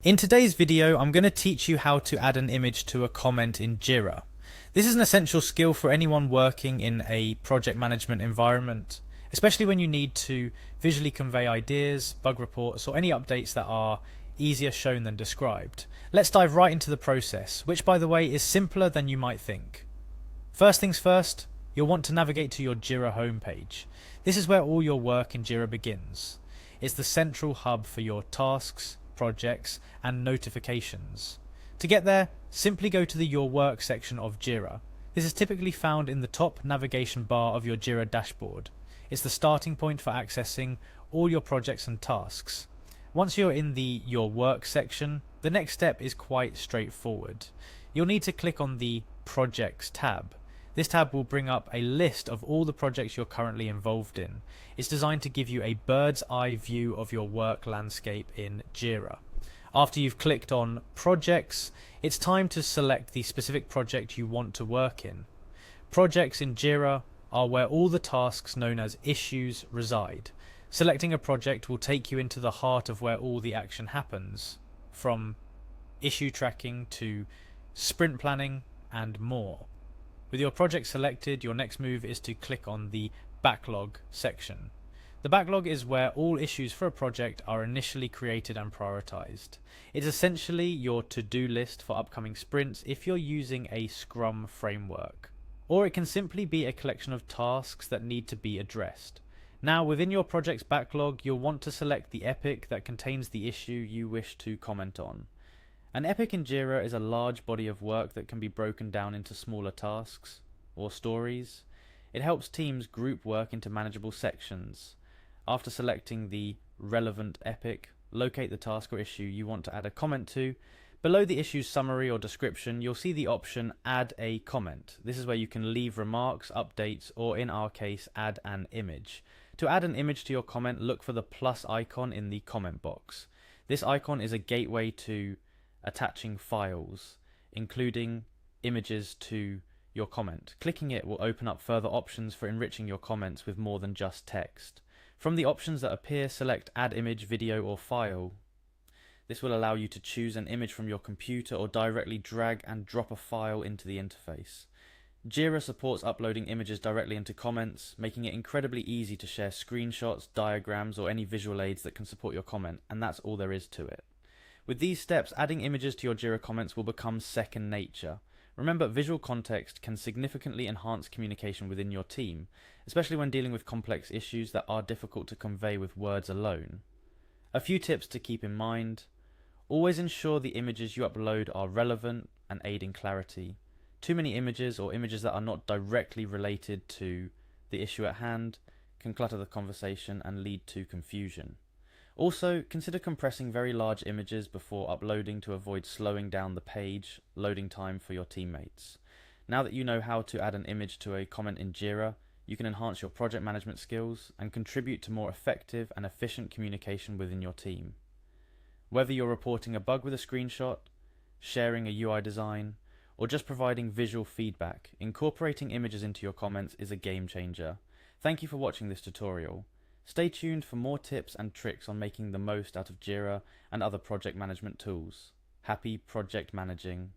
In today's video, I'm going to teach you how to add an image to a comment in Jira. This is an essential skill for anyone working in a project management environment, especially when you need to visually convey ideas, bug reports, or any updates that are easier shown than described. Let's dive right into the process, which by the way is simpler than you might think. First things first, you'll want to navigate to your Jira homepage. This is where all your work in Jira begins. It's the central hub for your tasks, projects, and notifications. To get there, simply go to the Your Work section of Jira. This is typically found in the top navigation bar of your Jira dashboard. It's the starting point for accessing all your projects and tasks. Once you're in the Your Work section, the next step is quite straightforward. You'll need to click on the Projects tab. This tab will bring up a list of all the projects you're currently involved in. It's designed to give you a bird's eye view of your work landscape in Jira. After you've clicked on Projects, it's time to select the specific project you want to work in. Projects in Jira are where all the tasks known as issues reside. Selecting a project will take you into the heart of where all the action happens, from issue tracking to sprint planning and more. With your project selected, your next move is to click on the Backlog section. The backlog is where all issues for a project are initially created and prioritized. It's essentially your to-do list for upcoming sprints if you're using a Scrum framework. Or it can simply be a collection of tasks that need to be addressed. Now, within your project's backlog, you'll want to select the epic that contains the issue you wish to comment on. An epic in Jira is a large body of work that can be broken down into smaller tasks or stories. It helps teams group work into manageable sections. After selecting the relevant epic, locate the task or issue you want to add a comment to. Below the issue's summary or description, you'll see the option Add a Comment. This is where you can leave remarks, updates, or in our case, add an image. To add an image to your comment, look for the plus icon in the comment box. This icon is a gateway to attaching files, including images to your comment. Clicking it will open up further options for enriching your comments with more than just text. From the options that appear, select Add Image, Video, or File. This will allow you to choose an image from your computer or directly drag and drop a file into the interface. Jira supports uploading images directly into comments, making it incredibly easy to share screenshots, diagrams, or any visual aids that can support your comment, and that's all there is to it. With these steps, adding images to your Jira comments will become second nature. Remember, visual context can significantly enhance communication within your team, especially when dealing with complex issues that are difficult to convey with words alone. A few tips to keep in mind. Always ensure the images you upload are relevant and aid in clarity. Too many images or images that are not directly related to the issue at hand can clutter the conversation and lead to confusion. Also, consider compressing very large images before uploading to avoid slowing down the page loading time for your teammates. Now that you know how to add an image to a comment in Jira, you can enhance your project management skills and contribute to more effective and efficient communication within your team. Whether you're reporting a bug with a screenshot, sharing a UI design, or just providing visual feedback, incorporating images into your comments is a game changer. Thank you for watching this tutorial. Stay tuned for more tips and tricks on making the most out of Jira and other project management tools. Happy project managing.